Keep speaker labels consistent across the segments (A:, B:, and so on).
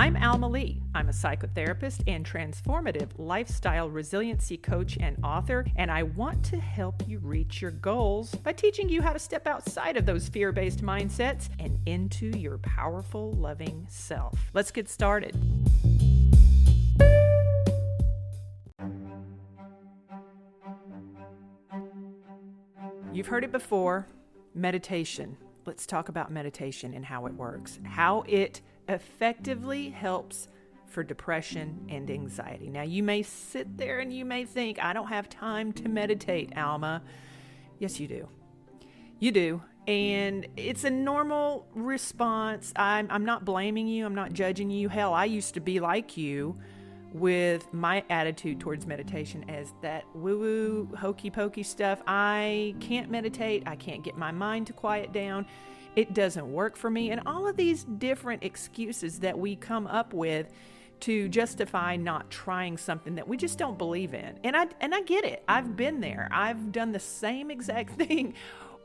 A: I'm Alma Lee. I'm a psychotherapist and transformative lifestyle resiliency coach and author, and I want to help you reach your goals by teaching you how to step outside of those fear-based mindsets and into your powerful, loving self. Let's get started. You've heard it before, meditation. Let's talk about meditation and how it works, how it effectively helps for depression and anxiety. Now, you may sit there and you may think, I don't have time to meditate, Alma. Yes, you do. You do. And it's a normal response. I'm not blaming you. I'm not judging you. Hell, I used to be like you with my attitude towards meditation as that woo-woo, hokey-pokey stuff. I can't meditate. I can't get my mind to quiet down. It doesn't work for me. And all of these different excuses that we come up with to justify not trying something that we just don't believe in. And I get it. I've been there. I've done the same exact thing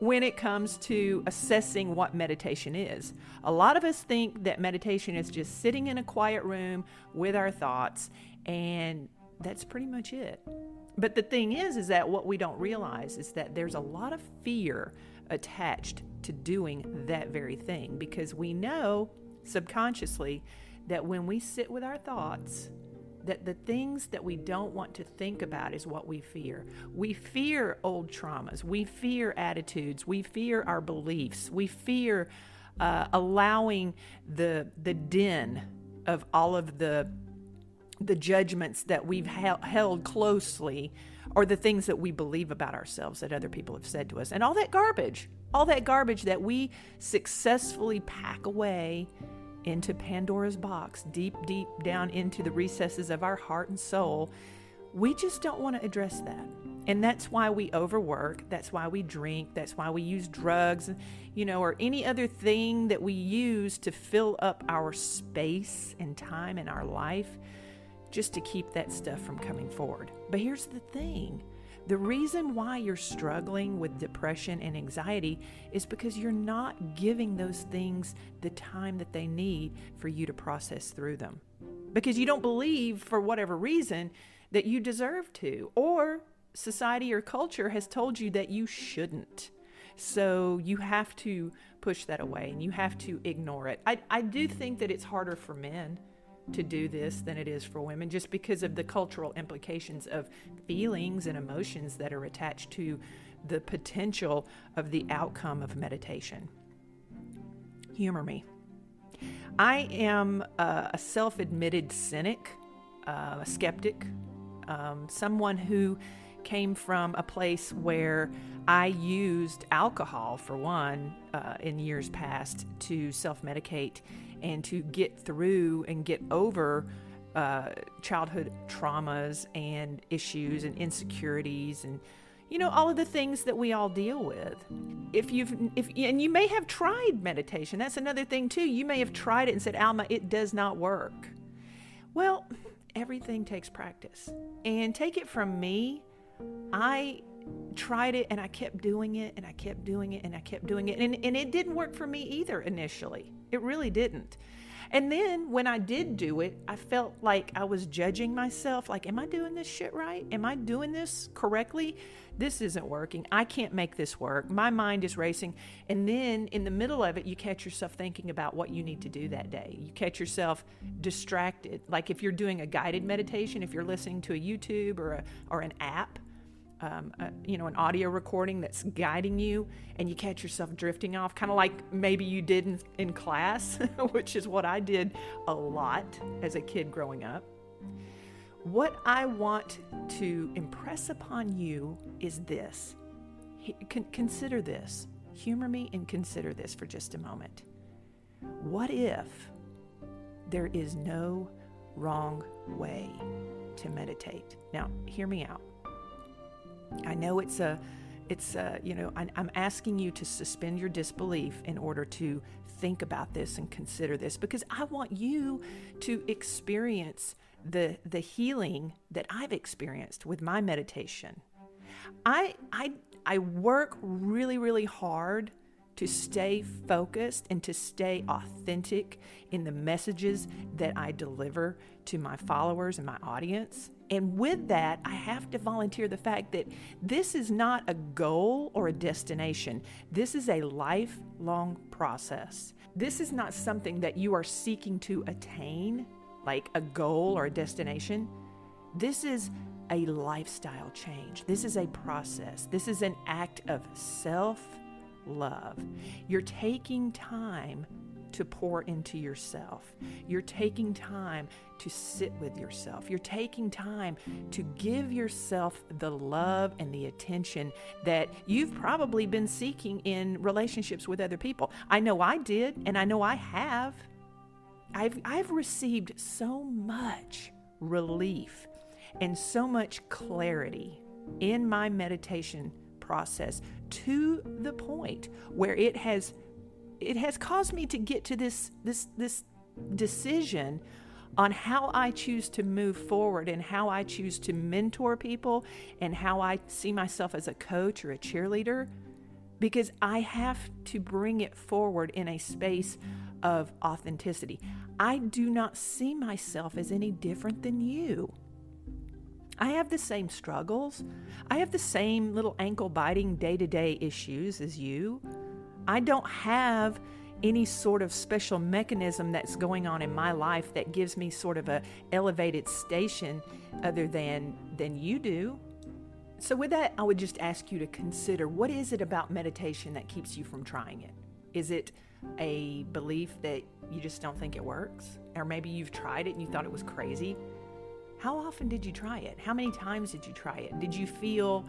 A: when it comes to assessing what meditation is. A lot of us think that meditation is just sitting in a quiet room with our thoughts, and that's pretty much it. But the thing is that what we don't realize is that there's a lot of fear attached to doing that very thing, because we know subconsciously that when we sit with our thoughts, that the things that we don't want to think about is what we fear. We fear old traumas. We fear attitudes. We fear our beliefs. We fear allowing the den of all of the judgments that we've held closely, or the things that we believe about ourselves that other people have said to us. And all that garbage that we successfully pack away into Pandora's box, deep, deep down into the recesses of our heart and soul. We just don't want to address that. And that's why we overwork. That's why we drink. That's why we use drugs, or any other thing that we use to fill up our space and time in our life, just to keep that stuff from coming forward. But here's the thing. The reason why you're struggling with depression and anxiety is because you're not giving those things the time that they need for you to process through them. Because you don't believe, for whatever reason, that you deserve to, or society or culture has told you that you shouldn't. So you have to push that away and you have to ignore it. I do think that it's harder for men to do this than it is for women, just because of the cultural implications of feelings and emotions that are attached to the potential of the outcome of meditation. Humor me. I am a self-admitted cynic, a skeptic, someone who came from a place where I used alcohol, for one, in years past to self-medicate and to get through and get over childhood traumas and issues and insecurities and all of the things that we all deal with. And you may have tried meditation. That's another thing too. You may have tried it and said, Alma, it does not work. Well, everything takes practice. And take it from me, I tried it and I kept doing it and I kept doing it and I kept doing it. And it didn't work for me either initially. It really didn't. And then when I did do it, I felt like I was judging myself. Like, am I doing this shit right? Am I doing this correctly? This isn't working. I can't make this work. My mind is racing. And then in the middle of it, you catch yourself thinking about what you need to do that day. You catch yourself distracted. Like if you're doing a guided meditation, if you're listening to a YouTube or an app, an audio recording that's guiding you, and you catch yourself drifting off, kind of like maybe you did in class, which is what I did a lot as a kid growing up. What I want to impress upon you is this. Consider this. Humor me and consider this for just a moment. What if there is no wrong way to meditate? Now, hear me out. I know I'm asking you to suspend your disbelief in order to think about this and consider this, because I want you to experience the healing that I've experienced with my meditation. I work really, really hard to stay focused and to stay authentic in the messages that I deliver to my followers and my audience. And with that, I have to volunteer the fact that this is not a goal or a destination. This is a lifelong process. This is not something that you are seeking to attain, like a goal or a destination. This is a lifestyle change. This is a process. This is an act of self-love. You're taking time to pour into yourself. You're taking time to sit with yourself. You're taking time to give yourself the love and the attention that you've probably been seeking in relationships with other people. I know I did, and I know I have. I've received so much relief and so much clarity in my meditation process, to the point where it has caused me to get to this decision on how I choose to move forward and how I choose to mentor people and how I see myself as a coach or a cheerleader, because I have to bring it forward in a space of authenticity. I do not see myself as any different than you. I have the same struggles. I have the same little ankle-biting day-to-day issues as you. I don't have any sort of special mechanism that's going on in my life that gives me sort of a elevated station other than you do. So with that, I would just ask you to consider, what is it about meditation that keeps you from trying it? Is it a belief that you just don't think it works? Or maybe you've tried it and you thought it was crazy? How often did you try it? How many times did you try it? Did you feel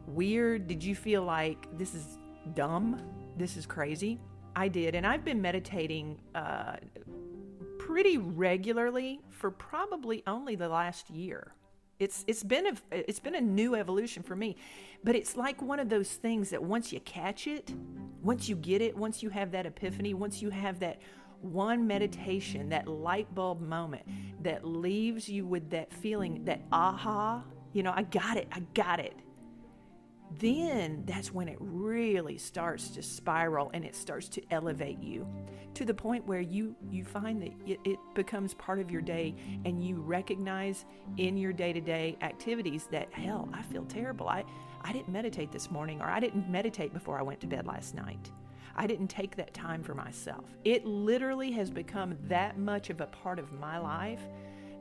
A: weird? Did you feel like this is dumb? This is crazy? I did, and I've been meditating pretty regularly for probably only the last year. It's been a new evolution for me, but it's like one of those things that once you catch it, once you get it, once you have that epiphany, once you have that one meditation, that light bulb moment that leaves you with that feeling, that aha, I got it. Then that's when it really starts to spiral and it starts to elevate you to the point where you find that it becomes part of your day, and you recognize in your day-to-day activities that, hell, I feel terrible. I didn't meditate this morning, or I didn't meditate before I went to bed last night. I didn't take that time for myself. It literally has become that much of a part of my life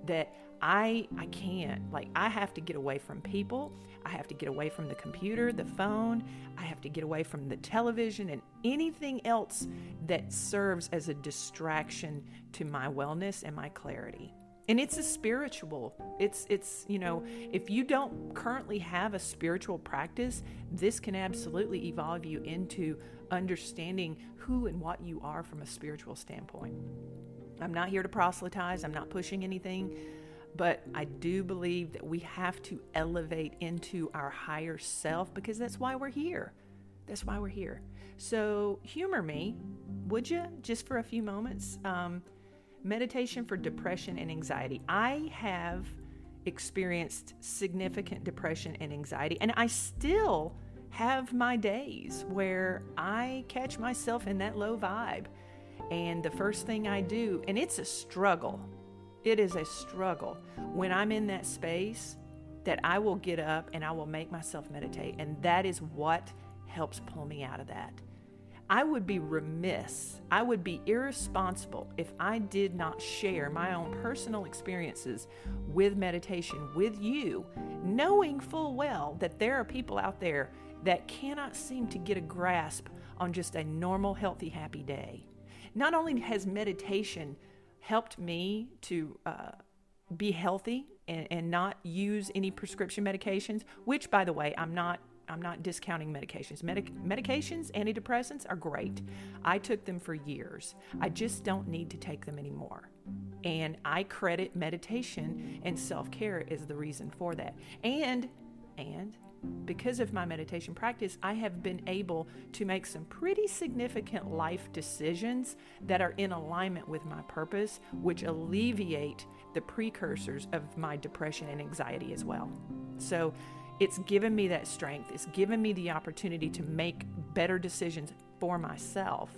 A: that I can't, I have to get away from people. I have to get away from the computer, the phone. I have to get away from the television and anything else that serves as a distraction to my wellness and my clarity. And it's a spiritual, it's if you don't currently have a spiritual practice, this can absolutely evolve you into understanding who and what you are from a spiritual standpoint. I'm not here to proselytize. I'm not pushing anything. But I do believe that we have to elevate into our higher self, because that's why we're here. That's why we're here. So humor me, would you, just for a few moments? Meditation for depression and anxiety. I have experienced significant depression and anxiety, and I still have my days where I catch myself in that low vibe. And the first thing I do, and it's a struggle. It is a struggle when I'm in that space, that I will get up and I will make myself meditate. And that is what helps pull me out of that. I would be remiss, I would be irresponsible if I did not share my own personal experiences with meditation with you, knowing full well that there are people out there that cannot seem to get a grasp on just a normal, healthy, happy day. Not only has meditation helped me to be healthy and not use any prescription medications, which, by the way, I'm not discounting medications. Medications, antidepressants are great. I took them for years. I just don't need to take them anymore. And I credit meditation and self-care as the reason for that. And because of my meditation practice, I have been able to make some pretty significant life decisions that are in alignment with my purpose, which alleviate the precursors of my depression and anxiety as well. So it's given me that strength. It's given me the opportunity to make better decisions for myself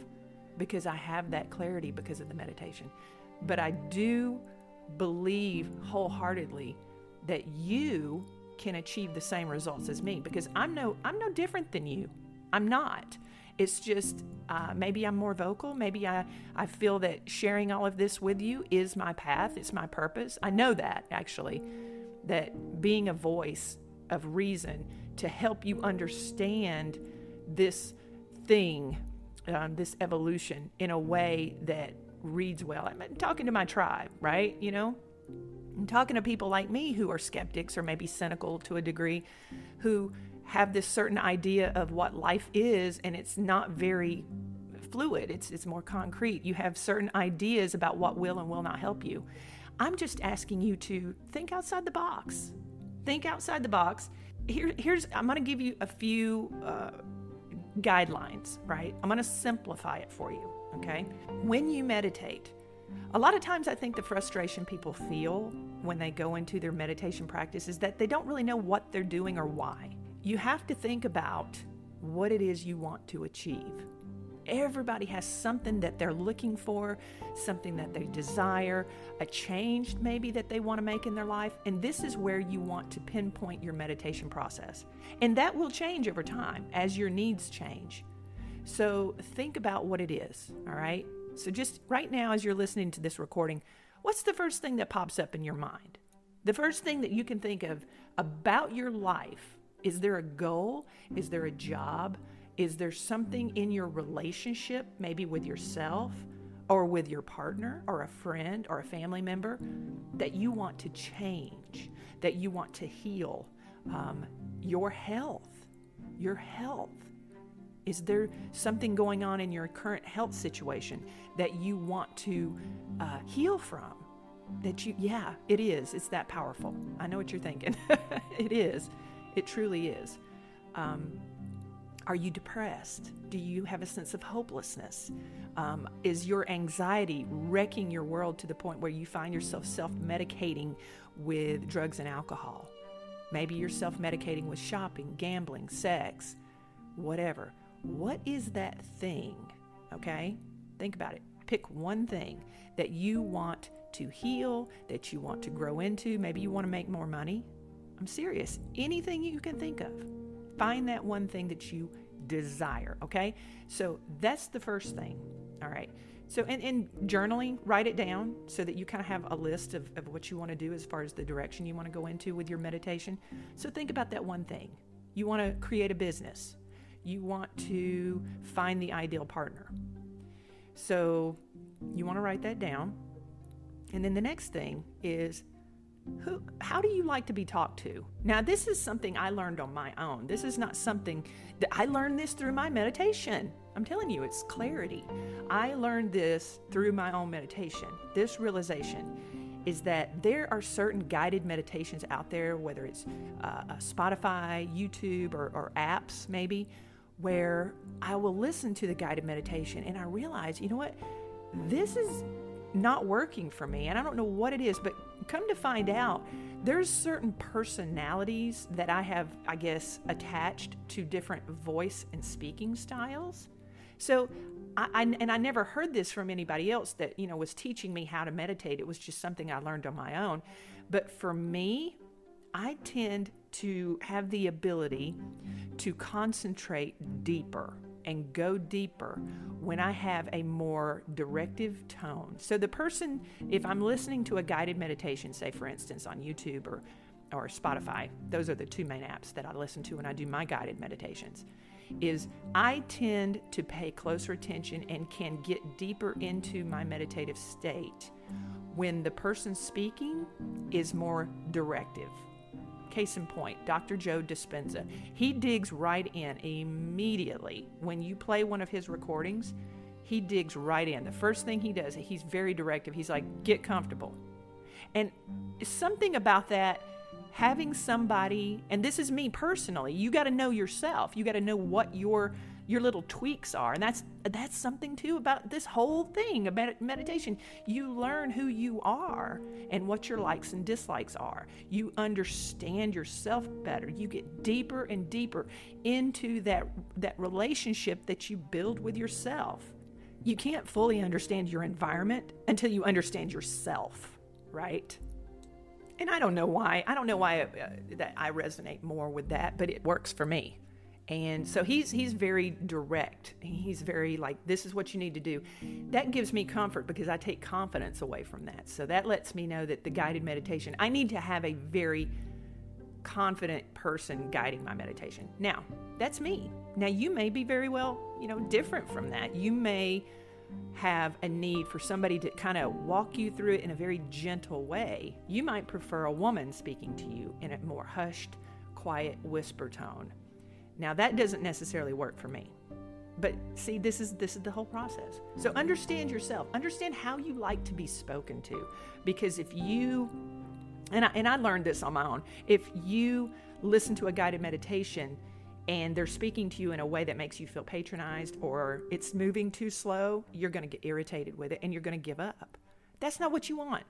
A: because I have that clarity because of the meditation. But I do believe wholeheartedly that you can achieve the same results as me, because I'm no different than you. I'm not. It's just maybe I'm more vocal. Maybe I feel that sharing all of this with you is my path. It's my purpose. I know that, actually, that being a voice of reason to help you understand this thing, this evolution, in a way that reads well. I'm talking to my tribe, right? I'm talking to people like me who are skeptics or maybe cynical to a degree, who have this certain idea of what life is, and it's not very fluid. It's more concrete. You have certain ideas about what will and will not help you. I'm just asking you to think outside the box. Think outside the box. I'm going to give you a few guidelines, right? I'm going to simplify it for you, okay? When you meditate, a lot of times I think the frustration people feel when they go into their meditation practice is that they don't really know what they're doing or why. You have to think about what it is you want to achieve. Everybody has something that they're looking for, something that they desire, a change maybe that they want to make in their life. And this is where you want to pinpoint your meditation process. And that will change over time as your needs change. So think about what it is, all right? So just right now, as you're listening to this recording, what's the first thing that pops up in your mind? The first thing that you can think of about your life. Is there a goal? Is there a job? Is there something in your relationship, maybe with yourself or with your partner or a friend or a family member, that you want to change, that you want to heal? Your health. Is there something going on in your current health situation that you want to heal from? It is. It's that powerful. I know what you're thinking. It is. It truly is. Are you depressed? Do you have a sense of hopelessness? Is your anxiety wrecking your world to the point where you find yourself self-medicating with drugs and alcohol? Maybe you're self-medicating with shopping, gambling, sex, whatever. What is that thing? Okay? Think about it. Pick one thing that you want to heal, that you want to grow into. Maybe you want to make more money. I'm serious. Anything you can think of. Find that one thing that you desire, okay? So that's the first thing, all right? So in journaling, write it down so that you kind of have a list of what you want to do as far as the direction you want to go into with your meditation. So think about that one thing. You want to create a business. You want to find the ideal partner. So you want to write that down. And then the next thing is, how do you like to be talked to? Now, this is something I learned on my own. This is not something that I learned this through my meditation. I'm telling you, it's clarity. I learned this through my own meditation. This realization is that there are certain guided meditations out there, whether it's Spotify, YouTube, or apps maybe, where I will listen to the guided meditation and I realize, you know what, this is not working for me. And I don't know what it is, but come to find out, there's certain personalities that I have, I guess, attached to different voice and speaking styles. So I never heard this from anybody else that, was teaching me how to meditate. It was just something I learned on my own. But for me, I tend to have the ability to concentrate deeper and go deeper when I have a more directive tone. So the person, if I'm listening to a guided meditation, say for instance on YouTube or Spotify, those are the two main apps that I listen to when I do my guided meditations, is I tend to pay closer attention and can get deeper into my meditative state when the person speaking is more directive. Case in point, Dr. Joe Dispenza. He digs right in immediately. When you play one of his recordings, he digs right in. The first thing he does, he's very directive. He's like, get comfortable. And something about that, having somebody, and this is me personally, you got to know yourself. You got to know what your your little tweaks are. And that's something too about this whole thing about meditation. You learn who you are and what your likes and dislikes are. You understand yourself better. You get deeper and deeper into that relationship that you build with yourself. You can't fully understand your environment until you understand yourself, right? And I don't know why that I resonate more with that, but it works for me. And so he's very direct. He's very like, this is what you need to do. That gives me comfort because I take confidence away from that. So that lets me know that the guided meditation, I need to have a very confident person guiding my meditation. Now, that's me. Now, you may be very well, different from that. You may have a need for somebody to kind of walk you through it in a very gentle way. You might prefer a woman speaking to you in a more hushed, quiet whisper tone. Now, that doesn't necessarily work for me. But see, this is the whole process. So understand yourself. Understand how you like to be spoken to. Because if you, and I learned this on my own, if you listen to a guided meditation and they're speaking to you in a way that makes you feel patronized or it's moving too slow, you're going to get irritated with it and you're going to give up. That's not what you want.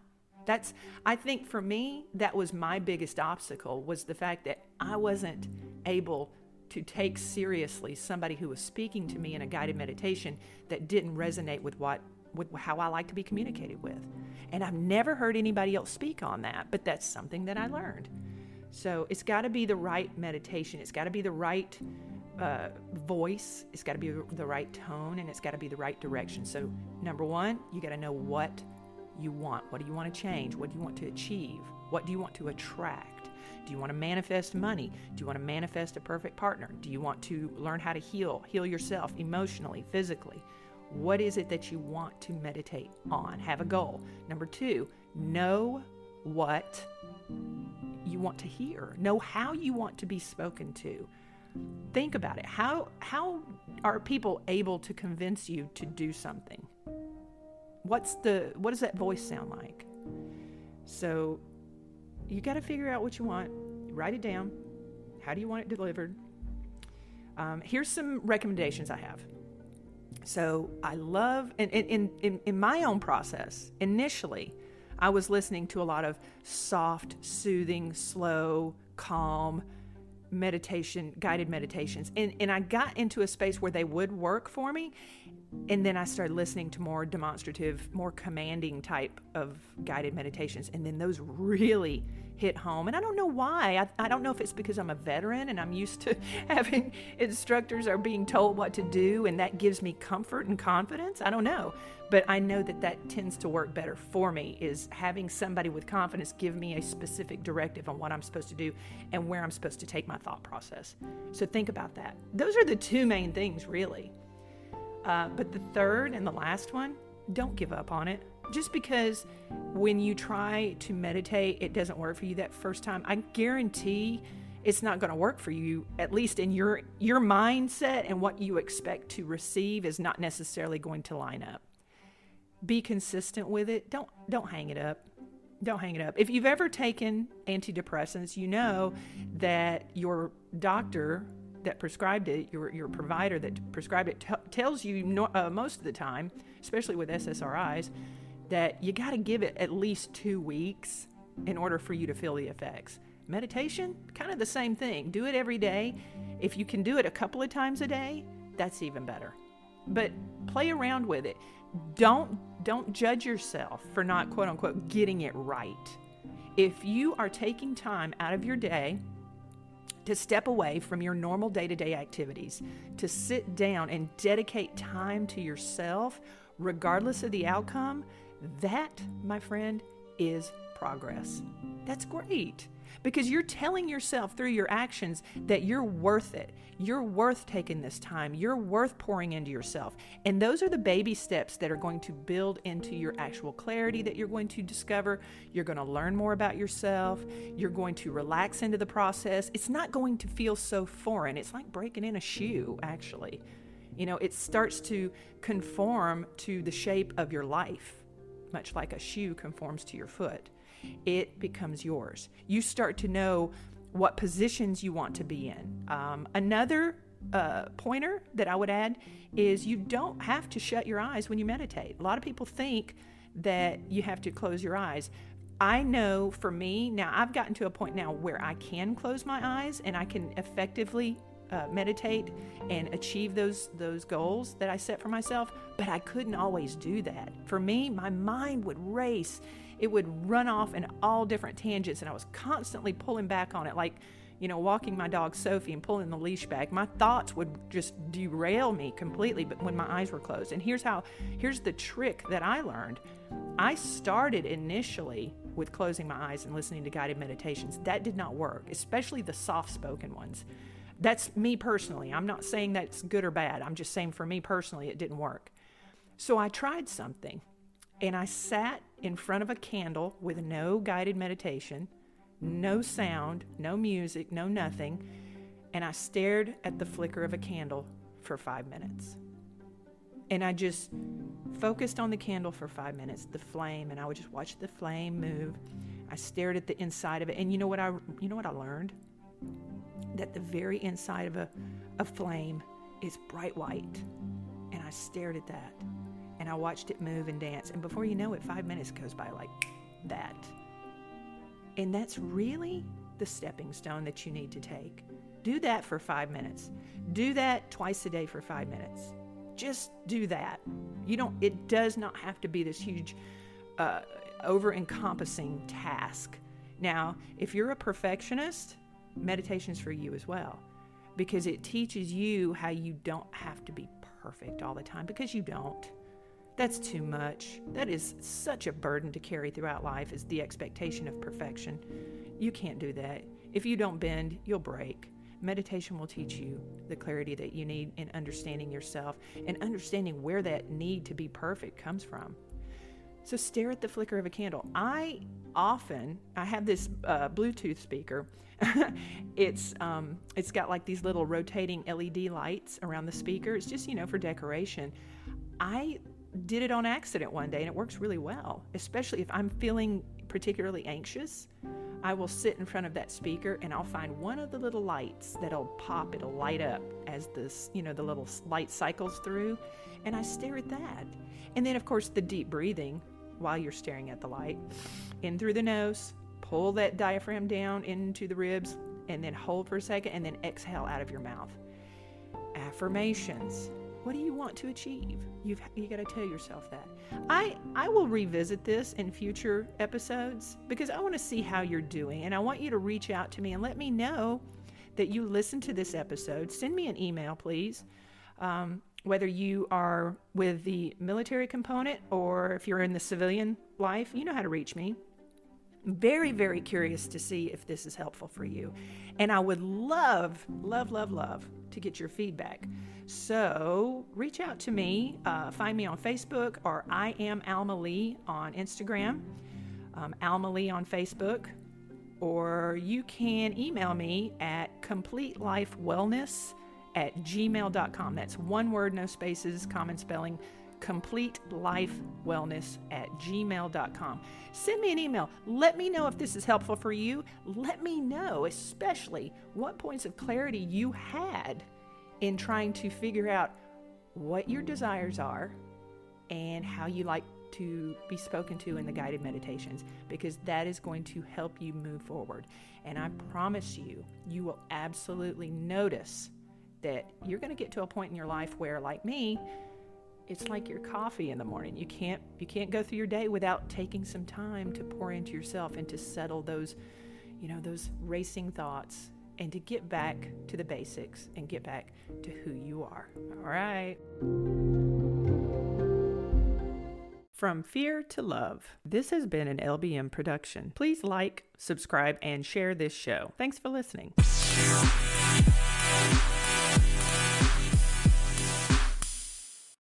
A: I think for me, that was my biggest obstacle, was the fact that I wasn't able to take seriously somebody who was speaking to me in a guided meditation that didn't resonate with how I like to be communicated with. And I've never heard anybody else speak on that, but that's something that I learned. So it's got to be the right meditation. It's got to be the right voice. It's got to be the right tone, and it's got to be the right direction. So number one, you got to know what you want. What do you want to change? What do you want to achieve? What do you want to attract? Do you want to manifest money? Do you want to manifest a perfect partner? Do you want to learn how to heal yourself emotionally, physically? What is it that you want to meditate on? Have a goal. Number two, know what you want to hear. Know how you want to be spoken to. Think about it. How are people able to convince you to do something? What does that voice sound like? So you got to figure out what you want. Write it down. How do you want it delivered? Here's some recommendations I have. So I love, and in my own process, initially, I was listening to a lot of soft, soothing, slow, calm meditation, guided meditations. And I got into a space where they would work for me. And then I started listening to more demonstrative, more commanding type of guided meditations. And then those really hit home. And I don't know why. I don't know if it's because I'm a veteran and I'm used to having instructors are being told what to do, and that gives me comfort and confidence. I don't know. But I know that tends to work better for me, is having somebody with confidence give me a specific directive on what I'm supposed to do and where I'm supposed to take my thought process. So think about that. Those are the two main things, really. But the third and the last one, don't give up on it. Just because when you try to meditate, it doesn't work for you that first time, I guarantee it's not going to work for you, at least in your mindset, and what you expect to receive is not necessarily going to line up. Be consistent with it. Don't hang it up. Don't hang it up. If you've ever taken antidepressants, you know that your doctor that prescribed it, your provider that prescribed it, tells you most of the time, especially with SSRIs, that you got to give it at least 2 weeks in order for you to feel the effects. Meditation, kind of the same thing. Do it every day. If you can do it a couple of times a day, that's even better. But play around with it. Don't judge yourself for not, quote unquote, getting it right. If you are taking time out of your day to step away from your normal day-to-day activities, to sit down and dedicate time to yourself, regardless of the outcome, that, my friend, is progress. That's great, because you're telling yourself through your actions that you're worth it. You're worth taking this time. You're worth pouring into yourself. And those are the baby steps that are going to build into your actual clarity that you're going to discover. You're going to learn more about yourself. You're going to relax into the process. It's not going to feel so foreign. It's like breaking in a shoe, actually. It starts to conform to the shape of your life, much like a shoe conforms to your foot. It becomes yours. You start to know what positions you want to be in. Another pointer that I would add is you don't have to shut your eyes when you meditate. A lot of people think that you have to close your eyes. I know for me, now I've gotten to a point now where I can close my eyes and I can effectively meditate and achieve those goals that I set for myself, but I couldn't always do that. For me, my mind would race. It would run off in all different tangents, and I was constantly pulling back on it, like, walking my dog Sophie and pulling the leash back. My thoughts would just derail me completely, but when my eyes were closed. And here's the trick that I learned. I started initially with closing my eyes and listening to guided meditations. That did not work, especially the soft-spoken ones. That's me personally. I'm not saying that's good or bad. I'm just saying for me personally, it didn't work. So I tried something, and I sat in front of a candle with no guided meditation, no sound, no music, no nothing, and I stared at the flicker of a candle for 5 minutes. And I just focused on the candle for 5 minutes, the flame, and I would just watch the flame move. I stared at the inside of it, and you know what I learned? That the very inside of a flame is bright white, and I stared at that, and I watched it move and dance, and before you know it, 5 minutes goes by like that. And that's really the stepping stone that you need to take. Do that for 5 minutes. Do that twice a day for 5 minutes. Just do that. It does not have to be this huge, over-encompassing task. Now, if you're a perfectionist, meditation's for you as well, because it teaches you how you don't have to be perfect all the time, because you don't. That's too much. That is such a burden to carry throughout life, is the expectation of perfection. You can't do that. If you don't bend, you'll break. Meditation will teach you the clarity that you need in understanding yourself and understanding where that need to be perfect comes from. So stare at the flicker of a candle. I have this Bluetooth speaker. It's got like these little rotating LED lights around the speaker. It's just, for decoration. I did it on accident one day, and it works really well, especially if I'm feeling particularly anxious. I will sit in front of that speaker, and I'll find one of the little lights that'll pop. It'll light up as this, the little light cycles through, and I stare at that. And then, of course, the deep breathing while you're staring at the light. In through the nose, pull that diaphragm down into the ribs, and then hold for a second, and then exhale out of your mouth. Affirmations. What do you want to achieve? You got to tell yourself that. I will revisit this in future episodes because I want to see how you're doing, and I want you to reach out to me and let me know that you listened to this episode. Send me an email, please. Whether you are with the military component or if you're in the civilian life, you know how to reach me. Very, very curious to see if this is helpful for you. And I would love, love, love, love to get your feedback. So reach out to me. Find me on Facebook, or I am Alma Lee on Instagram, Alma Lee on Facebook, or you can email me at CompleteLifeWellness@gmail.com. That's one word, no spaces, common spelling. CompleteLifeWellness@gmail.com. Send me an email. Let me know if this is helpful for you. Let me know, especially, what points of clarity you had in trying to figure out what your desires are and how you like to be spoken to in the guided meditations, because that is going to help you move forward. And I promise you, you will absolutely notice that you're going to get to a point in your life where, like me, it's like your coffee in the morning. You can't go through your day without taking some time to pour into yourself and to settle those racing thoughts, and to get back to the basics and get back to who you are. All right. From fear to love. This has been an LBM production. Please like, subscribe, and share this show. Thanks for listening.